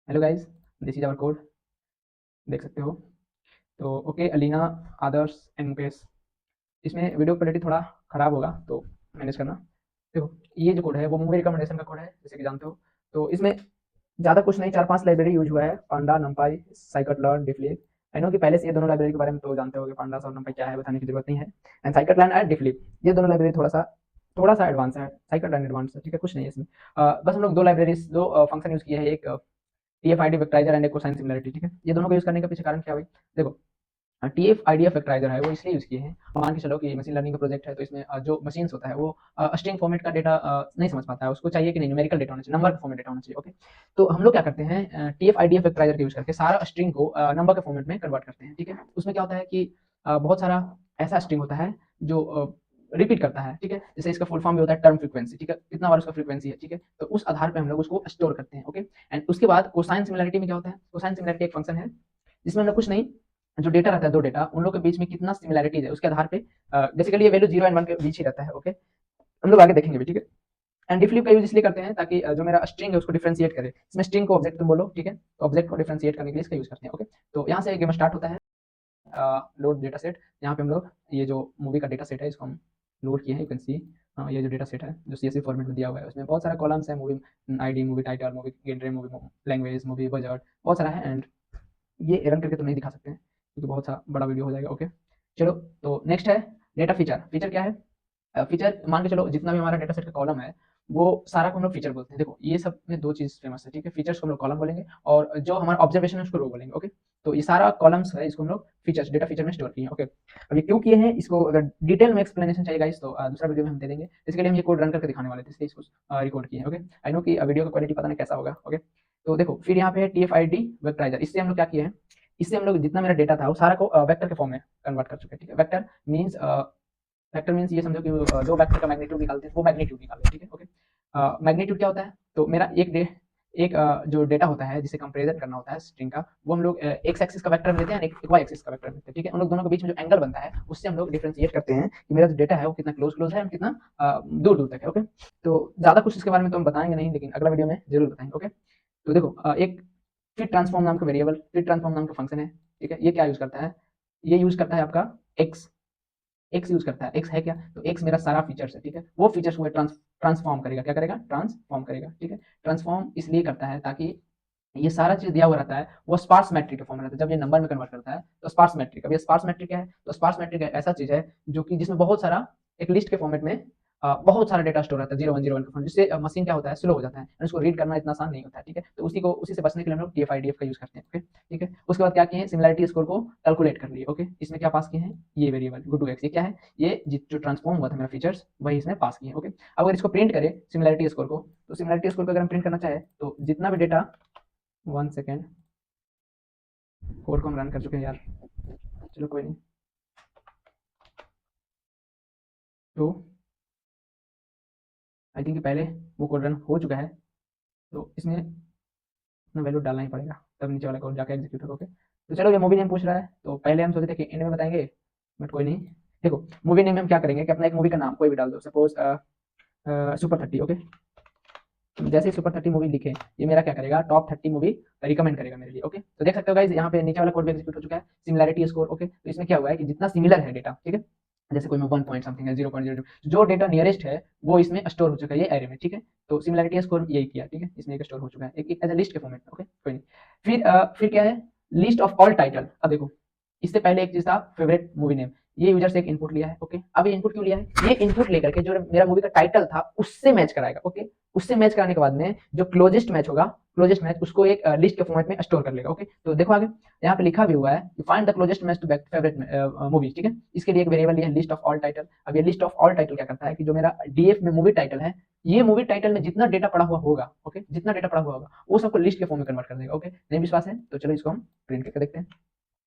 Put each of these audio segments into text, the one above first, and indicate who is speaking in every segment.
Speaker 1: Hello guys, this is our code, देख सकते हो। तो ओके, अलीना, आदर्श एंड मुकेश। इसमें वीडियो क्वालिटी थोड़ा ख़राब होगा तो मैनेज करना। देखो, ये जो कोड है वो मूवी रिकमेंडेशन का कोड है, जैसे कि जानते हो। तो इसमें ज़्यादा कुछ नहीं, 4-5 लाइब्रेरी यूज़ हुआ है, पांडा, नंपाई, scikit-learn, डिफलिप। आई नो कि पहले से ये दोनों लाइब्रेरी के बारे में तो जानते होगे, पांडास और नंपाई क्या है बताने की ज़रूरत नहीं है। एंड scikit-learn एंड डिफलिप, ये दोनों लाइब्रेरी थोड़ा-सा एडवांस है। scikit-learn एडवांस है, ठीक है, कुछ नहीं है इसमें। बस हम लोग 2 लाइब्रेरीज़ 2 फंक्शन यूज़ किए हैं, एक टीएफ-आईडी वेक्टराइज़र एंड एक कोसाइन सिमिलरिटी, ठीक है। ये दोनों को यूज़ करने का पीछे कारण क्या है भाई? देखो, टीएफ आईडीएफ फैक्टराइजर है वो इसलिए यूज़ किए हैं। और मान के चलो कि मशीन लर्निंग का प्रोजेक्ट है, तो इसमें जो मशीन्स होता है वो स्ट्रिंग फॉर्मेट का डेटा नहीं समझ पाता है, उसको चाहिए कि नहीं न्यूमेरिकल डेटा होना चाहिए, नंबर का फॉर्मेट डेटा होना चाहिए। ओके, तो हम लोग क्या करते हैं, टीएफ आईडीएफ फैक्टराइजर का यूज़ करके सारा स्ट्रिंग को नंबर के फॉर्मेट में कन्वर्ट करते हैं, ठीक है। उसमें क्या होता है कि बहुत सारा ऐसा स्ट्रिंग होता है जो रिपीट करता है, ठीक है। जैसे इसका फुल फॉर्म भी होता है टर्म फ्रीक्वेंसी, ठीक है, कितना बार उसका फ्रीक्वेंसी है, ठीक है। तो उस आधार पे हम लोग उसको स्टोर करते हैं। ओके, एंड उसके बाद कोसाइन सिमिलरिटी में क्या होता है, कोसाइन सिमिलरिटी एक फंक्शन है जिसमें हम लोग कुछ नहीं, जो डेटा रहता है, 2 डेटा, उन लोग के बीच में कितना सिमिलैरिटीज़ है, उसके आधार पे बेसिकली ये वैल्यू 0 एंड 1 के बीच ही रहता है। ओके, हम लोग आगे देखेंगे भी, ठीक है। एंड डिफलिप का यूज़ इसलिए करते हैं ताकि जो मेरा स्ट्रिंग है उसको डिफरेंशिएट करे। इसमें स्ट्रिंग को ऑब्जेक्ट तुम बोलो, ठीक है, तो ऑब्जेक्ट को डिफरेंशिएट करने के लिए इसका यूज़ करते हैं। ओके, तो यहाँ से गेम स्टार्ट होता है। लोड डेटा सेट, यहाँ पे हम लोग ये जो मूवी का डेटा सेट है इसको हम लोड किए हैं। यू कैन सी ये जो डेटा सेट है जो सीएसवी फॉर्मेट में दिया हुआ है, उसमें बहुत सारा कॉलम्स है, movie ID, movie title, movie genre, movie language, movie budget, बहुत सारा है। एंड ये रन करके तो नहीं दिखा सकते हैं क्योंकि बहुत सा बड़ा वीडियो हो जाएगा। ओके, चलो, तो नेक्स्ट है डेटा फीचर। फीचर क्या है? फीचर मान के चलो जितना भी हमारा डेटा सेट का कॉलम है वो सारा को हम लोग फीचर बोलते हैं। देखो, ये सब में 2 चीज़ फेमस है, ठीक है। फीचर्स को हम लोग कॉलम बोलेंगे और जो हमारा ऑब्जर्वेशन है उसको रो बोलेंगे। ओके, तो ये सारा कॉलम्स है, इसको हम लोग फीचर्स, डेटा फीचर में स्टोर किए हैं। ओके, अब ये क्यों किए हैं, इसको अगर डिटेल में एक्सप्लेनेशन चाहिए गाइस तो दूसरा वीडियो में हम दे देंगे। इसके लिए हम ये कोड रन करके दिखाने वाले थे, इसलिए इसको रिकॉर्ड किए हैं। ओके, आई नो कि वीडियो का क्वालिटी पता नहीं कैसा होगा। ओके, तो देखो, फिर यहाँ पे है टीएफ-आईडी वेक्टराइजर। इससे हम लोग क्या किए हैं, इससे हम लोग जितना मेरा डेटा था वो सारा को वेक्टर के फॉर्म में कन्वर्ट कर चुके हैं, ठीक है। वेक्टर मीन्स ये समझो कि जो वेक्टर का मैग्नीट्यूड निकालते हैं वो मैग्नीट्यूड निकाल रहे हैं, ठीक है। ओके, मैग्नीट्यूड क्या होता है, तो मेरा जो डेटा होता है जिसे कंपेरिजन करना होता है स्ट्रिंग का, वो हम लोग एक्स एक्सिस का वेक्टर लेते हैं, एक वाई एक्सिस का वेक्टर लेते हैं, ठीक है। उन लोग दोनों के बीच में जो एंगल बनता है उससे हम लोग डिफरेंशिएट करते हैं कि मेरा जो डेटा है वो कितना क्लोज क्लोज है और कितना दूर दूर तक है। ओके, तो ज़्यादा कुछ इसके बारे में तो हम बताएंगे नहीं, लेकिन अगला वीडियो में जरूर बताएंगे। ओके, तो देखो, एक फिट ट्रांसफॉर्म नाम का वेरिएबल, फिट ट्रांसफॉर्म नाम का फंक्शन है, ठीक है। ये क्या यूज़ करता है, ये यूज़ करता है आपका एक्स, एक्स यूज़ करता है। एक्स है क्या, तो एक्स मेरा सारा फीचर्स है, ठीक है। वो फीचर्स को ट्रांसफॉर्म करेगा, क्या करेगा, ट्रांसफॉर्म करेगा, ठीक है। ट्रांसफॉर्म इसलिए करता है ताकि ये सारा चीज़ दिया हुआ रहता है वो स्पार्स मैट्रिक के फॉर्म में रहता है। जब ये नंबर में कन्वर्ट करता है तो स्पार्स मैट्रिक, अब ये स्पार्स मैट्रिक क्या है, तो स्पार्स मैट्रिक ऐसा चीज़ है जो कि जिसमें बहुत सारा, एक लिस्ट के फॉर्मेट में बहुत सारा डेटा स्टोर रहता है, 0101 का फॉर्म, जिससे मशीन क्या होता है, स्लो हो जाता है और उसको रीड करना इतना आसान नहीं होता है, ठीक है। तो उसी से बचने के लिए हम लोग टीएफ-आईडीएफ का यूज़ करते हैं। ओके, ठीक है। उसके बाद क्या किए हैं, सिमिलैरिटी स्कोर को कैलकुलेट कर लिए। ओके, इसमें क्या पास किए हैं, ये वेरिएबल गुड टू एक्स, ये क्या है, ये जो ट्रांसफॉर्म हुआ था मेरा फीचर्स वही इसमें पास किए हैं। ओके, अब अगर इसको प्रिंट करें सिमिलैरिटी स्कोर को, तो सिमिलैरिटी स्कोर को अगर हम प्रिंट करना चाहे तो जितना भी डेटा, 1 सेकेंड, कोड को हम रन कर चुके हैं यार, चलो कोई नहीं। तो आई थिंक पहले वो कोड रन हो चुका है, तो इसमें अपना वैल्यू डालना ही पड़ेगा तब नीचे वाला कोड जाकर एग्जीक्यूट होगा। ओके, तो चलो, ये मूवी नेम पूछ रहा है, तो पहले हम सोचे थे कि एंड में बताएंगे, बट कोई नहीं। देखो, मूवी नेम में हम क्या करेंगे कि अपना एक मूवी का नाम कोई भी डाल दो, सपोज सुपर 30। ओके, जैसे ही सुपर 30 मूवी लिखे, ये मेरा क्या करेगा, टॉप 30 मूवी रिकमेंड करेगा मेरे लिए। ओके, तो देख सकते हो गाइस, यहाँ पे नीचे वाला कोड भी एग्जीक्यूट हो चुका है, सिमिलैरिटी स्कोर। ओके, तो इसमें क्या हुआ है कि जितना सिमिलर है डेटा, ठीक है, जैसे कोई में 1 पॉइंट समथिंग है, 0.02, जो डेटा नियरेस्ट है वो इसमें स्टोर हो चुका है ये एरे में, ठीक है। तो सिमिलैरिटी स्कोर यही किया, ठीक है, इसमें एक स्टोर हो चुका है, एक एज अ लिस्ट के फॉर्मेट में। ओके, कोई नहीं। फिर क्या है, लिस्ट ऑफ ऑल टाइटल। अब देखो, इससे पहले एक चीज था फेवरेट मूवी नेम, ये यूजर से एक इनपुट लिया है। ओके, अब ये इनपुट क्यों लिया है, ये इनपुट लेकर के जो मेरा मूवी का टाइटल था उससे मैच कराएगा। ओके, उससे मैच कराने के बाद में जो क्लोजेस्ट मैच होगा, क्लोजेस्ट मैच उसको एक लिस्ट के फॉर्मेट में स्टोर कर लेगा। ओके, तो देखो आगे यहाँ पे लिखा भी हुआ है कि find the closest match to favourite movie, ठीक है। इसके लिए एक वेरिएबल है लिस्ट ऑफ ऑल टाइटल। अब ये लिस्ट ऑफ ऑल टाइटल क्या करता है कि जो मेरा डीएफ में मूवी टाइटल है, ये मूवी टाइटल में जितना डेटा पड़ा हुआ होगा, ओके, जितना डेटा पड़ा हुआ होगा वो सबको लिस्ट के फॉर्म में कन्वर्ट कर देगा। ओके, नहीं विश्वास है तो चलो इसको हम प्रिंट करके देखते हैं।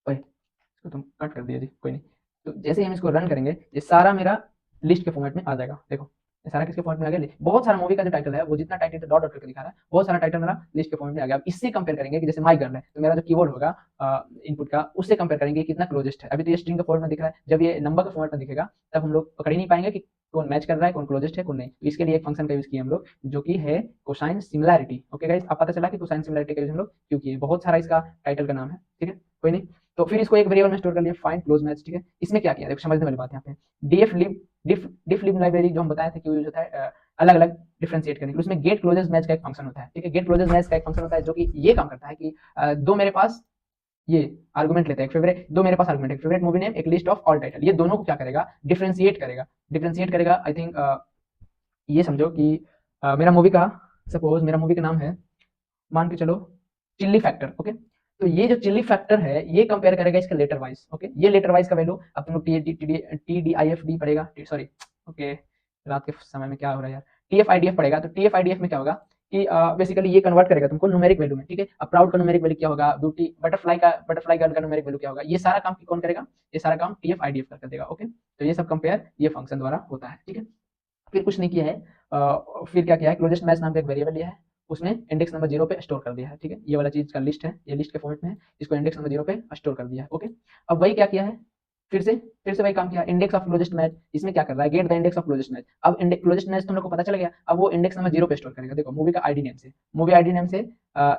Speaker 1: ओए, इसको तुम कट कर दिया जी, कोई नहीं। तो जैसे ही हम इसको रन करेंगे ये सारा मेरा लिस्ट के फॉर्मेट में आ जाएगा। देखो, ये सारा किसके फॉर्मेट में आ गया, बहुत सारा मूवी का जो टाइटल है वो जितना टाइटल डॉट डॉट करके दिखा रहा है, बहुत सारा टाइटल मेरा लिस्ट के फॉर्मेट में आ गया। अब इससे कंपेयर करेंगे कि जैसे माई गर्ल है, तो मेरा जो कीवर्ड होगा इनपुट का, उससे कंपेयर करेंगे कितना क्लोजेस्ट है। अभी तो ये स्ट्रिंग का फॉर्मेट में दिख रहा है, जब ये नंबर का फॉर्मेट में दिखेगा तब हम लोग पकड़ ही नहीं पाएंगे कि कौन मैच कर रहा है, कौन क्लोजेस्ट है, कौन नहीं। तो इसके लिए एक फंक्शन का यूज किया हम लोग, जो कि है कोसाइन सिमिलैरिटी। ओके गाइस, अब पता चला कि कोसाइन सिमिलैरिटी का यूज हम लोग क्यों किए, बहुत सारा इसका टाइटल का नाम है, ठीक है, कोई नहीं। तो फिर इसको एक वेरिएबल में स्टोर कर लिया, फाइंड क्लोज मैच, ठीक है। इसमें क्या किया, देखो समझने वाली बात यहाँ पे, डिफ लिब लाइब्रेरी जो हम बताए थे क्यों यूज होता है अलग अलग डिफरेंशिएट करने के लिए, उसमें गेट क्लोजेस मैच का एक फंक्शन होता है, ठीक है। गेट क्लोजेस मैच का एक फंक्शन होता है जो कि ये काम करता है कि दो मेरे पास ये आर्गुमेंट लेते हैं, एक फेवरेट, दो मेरे पास आर्गुमेंट, एक फेवरेट मूवी नेम, एक लिस्ट ऑफ ऑल टाइटल, ये दोनों को क्या करेगा, डिफरेंशिएट करेगा। आई थिंक ये समझो कि मेरा मूवी का, सपोज मेरा मूवी का नाम है, मान के चलो चिल्ली फैक्टर, ओके। तो ये जो चिल्ली फैक्टर है ये कंपेयर करेगा इसका लेटर वाइज, ओके। ये लेटर वाइज का वैल्यू अब तुम लोग TDIFD पड़ेगा, सॉरी, ओके, रात के समय में क्या हो रहा है यार, TF-IDF पड़ेगा। तो TF-IDF में क्या होगा कि बेसिकली ये कन्वर्ट करेगा तुमको न्यूमेरिक वैल्यू में, ठीक है। अब प्राउड का न्यूमेरिक वैल्यू क्या होगा, ब्यूटी बटरफ्लाई गर्ल का न्यूमेरिक वैल्यू क्या होगा, ये सारा काम कौन करेगा, ये सारा काम TF-IDF कर देगा, ओके। तो ये सब कंपेयर ये फंक्शन द्वारा होता है, ठीक है। फिर कुछ नहीं किया है, फिर क्या किया है, क्लोजेस्ट मैच नाम का एक वेरिएबल लिया है, उसमें इंडेक्स नंबर 0 पे स्टोर कर दिया है, ठीक है। ये वाला चीज का लिस्ट है, ये लिस्ट के फॉर्मेट में है, इसको इंडेक्स नंबर 0 पे स्टोर कर दिया है, ओके। अब वही क्या किया है, फिर से वही काम किया, इंडेक्स ऑफ क्लोजेस्ट मैच, इसमें क्या कर रहा है, get the index of closest match. अब क्लोजेस्ट मैच तुम लोग को पता चल गया, अब वो इंडेक्स नंबर 0 पे स्टोर करेगा, देखो मूवी का आईडी नेम से, मूवी आईडी नेम से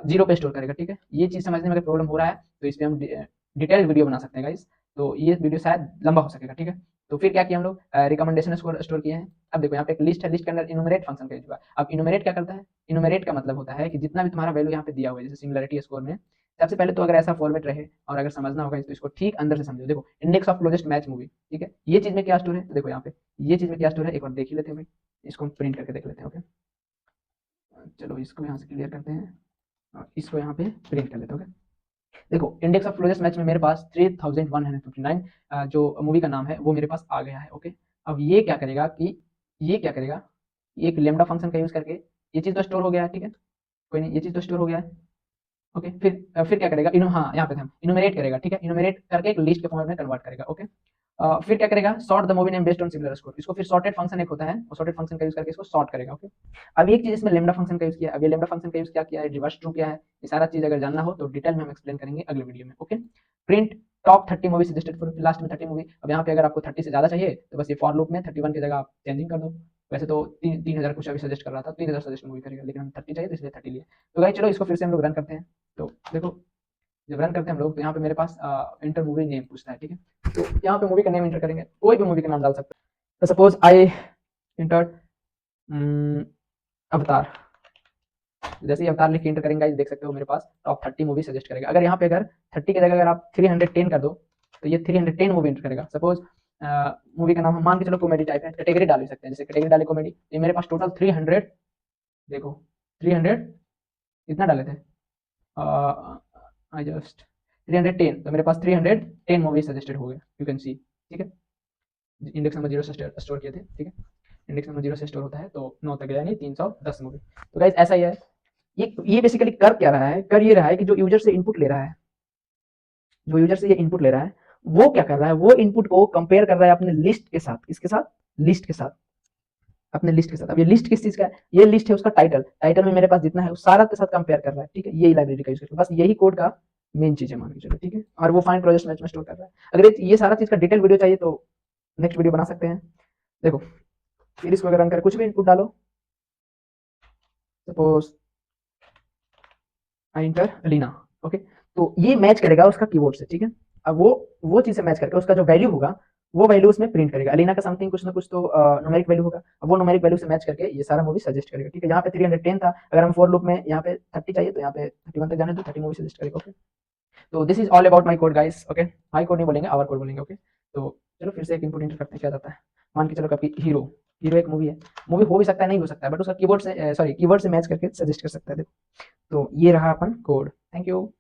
Speaker 1: 0 पे स्टोर करेगा, ठीक है। ये चीज समझने में अगर प्रॉब्लम हो रहा है तो इस पे हम डिटेल वीडियो बना सकते हैं गाइस, तो ये वीडियो शायद लंबा हो सकेगा, ठीक है। तो फिर क्या किया हम लोग, रिकमेंडेशन स्टोर किए हैं। अब देखो यहाँ पे एक लिस्ट है, लिस्ट के अंदर इनुमरेट फंक्शन का यूज हुआ। अब इनुमरेट क्या करता है, इनुमरेट का मतलब होता है कि जितना भी तुम्हारा वैल्यू यहाँ पे दिया हुआ है, जैसे सिमिलरिटी स्कोर में, सबसे पहले तो अगर ऐसा फॉर्मेट रहे और अगर समझना होगा तो इसको ठीक अंदर से समझो। देखो index of closest match movie, ठीक है, ये चीज में क्या स्टोर है, तो देखो यहाँ पे ये चीज में क्या स्टोर है, एक बार देख ही लेते हैं भाई, इसको हम प्रिंट करके देख लेते हैं, ओके। चलो इसको यहाँ से क्लियर करते हैं, इसको यहाँ पे प्रिंट कर लेते हैं, ओके। देखो इंडेक्स ऑफ क्लोजेस्ट मैच में मेरे पास 3159 जो मूवी का नाम है वो मेरे पास आ गया है, ओके। अब ये क्या करेगा कि ये क्या करेगा, एक लेमडा फंक्शन का यूज करके ये चीज तो स्टोर हो गया है, ठीक है, कोई नहीं, ये चीज तो स्टोर हो गया है, ओके। फिर क्या करेगा, हाँ यहाँ पे हम इनुमरेट करेगा, ठीक है, इनुमरेट करके एक लिस्ट के फॉर्मेट में कन्वर्ट करेगा, ओके। फिर क्या करेगा, sort the movie name based on similar score, इसको फिर सॉर्टेड फंक्शन एक होता है, वो सॉर्टेड फंक्शन का यूज करके इसको सॉर्ट करेगा, ओके। अब एक चीज इसमें लेमडा फंक्शन का यूज किया, अब ये लेमडा फंक्शन का यूज क्या किया है, रिवर्स ट्रू किया है, ये सारा चीज अगर जानना हो तो डिटेल में हम एक्सप्लेन करेंगे अगले वीडियो में, okay. Print top 30 movie suggested for, last में 30 मूवी। अब यहाँ पे अगर आपको 30 से ज्यादा चाहिए तो बस ये फॉर लूप में 31 की जगह आप चेंजिंग कर दो, वैसे तो 3000 कुछ अभी सजेस्ट कर रहा था, 3000 सजेस्ट मूवी करेगा, लेकिन हम 30 चाहिए तो इसलिए 30 लिए। तो गाइस चलो इसको फिर से हम लोग रन करते हैं। तो देखो जब रन करते हैं हम लोग तो यहाँ पे मेरे पास इंटर मूवी नेम पूछता है, ठीक है। तो यहाँ पे मूवी का नेम इंटर करेंगे, कोई भी मूवी का नाम डाल सकते हैं। तो सपोज आई इंटर अवतार, जैसे ही अवतार लिख के इंटर करेंगे देख सकते हो मेरे पास टॉप 30 मूवी सजेस्ट करेगा। अगर यहाँ पे अगर 30 की जगह अगर आप 310 कर दो तो ये 310 मूवी इंटर करेगा। सपोज मूवी का नाम हम मान के चलो कॉमेडी टाइप है, कैटेगरी डाल सकते हैं, जैसे कैटेगरी डाले कॉमेडी, तो मेरे पास टोटल 300, देखो 300 इतना डाले थे, आई जस्ट 310, तो मेरे पास 310 मूवी सजेस्टेड हो गए, यू कैन सी, ठीक है। इंडेक्स नंबर 0 से स्टोर किए थे, ठीक है, इंडेक्स नंबर 0 से स्टोर होता है तो 9 तक गया, नहीं 310 मूवी। तो गाइस ऐसा ही है, ये बेसिकली कर क्या रहा है, कर ये रहा है कि जो यूजर से इनपुट ले रहा है, जो यूजर से ये इनपुट ले रहा है वो क्या कर रहा है, वो इनपुट को कंपेयर कर रहा है अपने लिस्ट के साथ, किसके साथ, लिस्ट के साथ, अपने लिस्ट के साथ। अब ये लिस्ट किस चीज का है, ये लिस्ट है उसका टाइटल, टाइटल में मेरे पास जितना है उस सारा के साथ कंपेयर कर रहा है, ठीक है। यही लाइब्रेरी का यूज करके बस यही कोड का मेन चीज है, मान के चलो, ठीक है। और वो फाइंड क्लोजेस्ट मैच में स्टोर कर रहा है। अगर ये सारा चीज का डिटेल वीडियो चाहिए तो नेक्स्ट वीडियो बना सकते हैं। देखो फिर इसको अगर रन कर कुछ भी इनपुट डालो, suppose I inter Alina, okay, तो ये मैच करेगा उसका कीबोर्ड से, ठीक है। अब वो चीज से मैच करके उसका जो वैल्यू होगा वो वैल्यू उसमें प्रिंट करेगा। अलीना का समथिंग कुछ ना कुछ तो न्यूमेरिक वैल्यू होगा, अब वो न्यूमेरिक वैल्यू से मैच करके ये सारा मूवी सजेस्ट करेगा, ठीक है। यहाँ पे 310 था, अगर हम फॉर लूप में यहाँ पे 30 चाहिए तो यहाँ पे 31 तक जाने तो 30 मूवी सजेस्ट करेगा, ओके। तो this is all about my code guys, okay. My code नहीं बोलेंगे, आवर कोड बोलेंगे, ओके। तो चलो फिर से एक इनपुट इंटर करते हैं क्या जाता है। मान के चलो आपकी हीरो एक मूवी है, मूवी हो भी सकता है नहीं हो सकता है, बट उसका कीबोर्ड से कीवर्ड से मैच करके सजेस्ट कर सकता है। देखो तो ये रहा अपन कोड, थैंक यू।